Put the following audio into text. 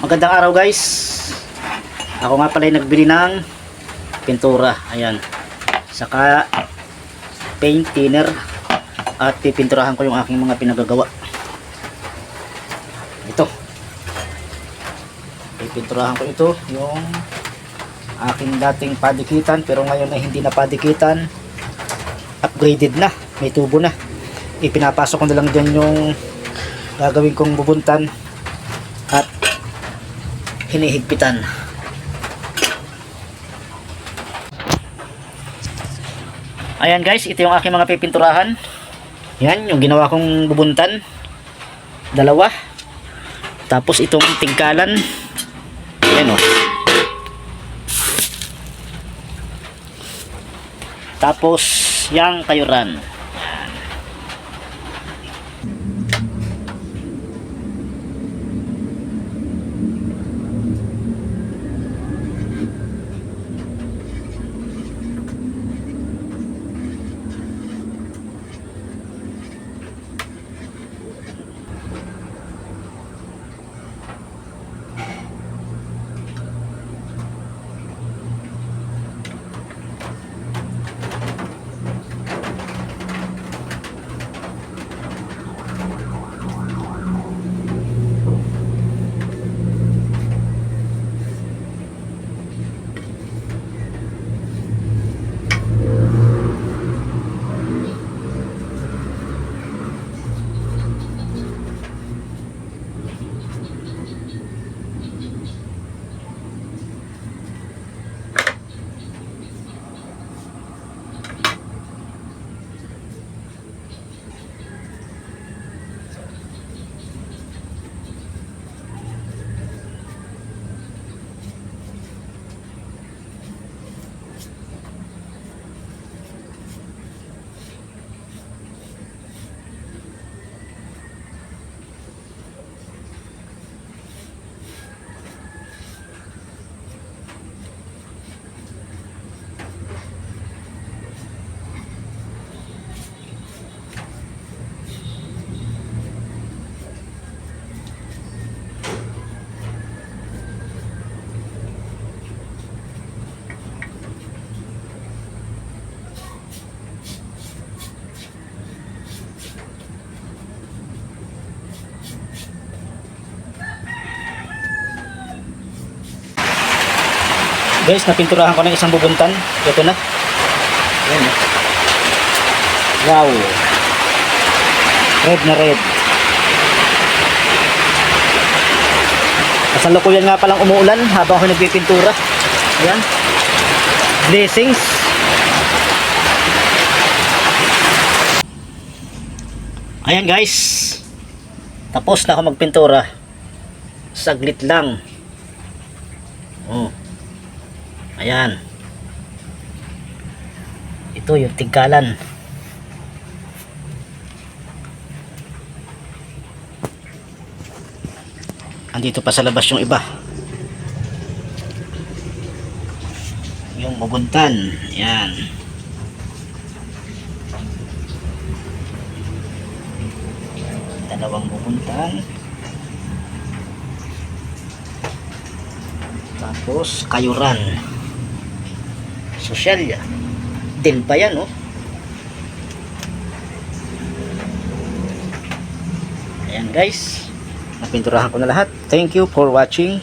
Magandang araw guys. Ako nga pala nagbili ng pintura. Ayan. Saka paint thinner. At pipinturahan ko yung aking mga pinagagawa. Ito. Pipinturahan ko ito. Yung aking dating padikitan. Pero ngayon ay hindi na padikitan. Upgraded na. May tubo na. Ipinapasok ko na lang dyan yung gagawin kong bubuntan. At hinihigpitan. Ayan guys, ito yung aking mga pipinturahan. Yan, yung ginawa kong bubuntan. Dalawa. Tapos itong tingkalan. Ayan o. Tapos yang kayuran. Guys, napinturahan ko ng isang bubuntan. Ito na. Ayan. Wow. Red na red. Kasalukuyan nga palang umuulan habang ako nagpipintura. Ayan. Blessings. Ayan guys. Tapos na ako magpintura. Saglit lang. Oh. Ayan. Ito yung tingkalan. Andito pa sa labas yung iba. Yung bubuntan. Ayan. Dalawang bubuntan. Tapos kayuran. Sosyal din pa yan, oh. Ayan guys, napinturahan ko na lahat. Thank you for watching.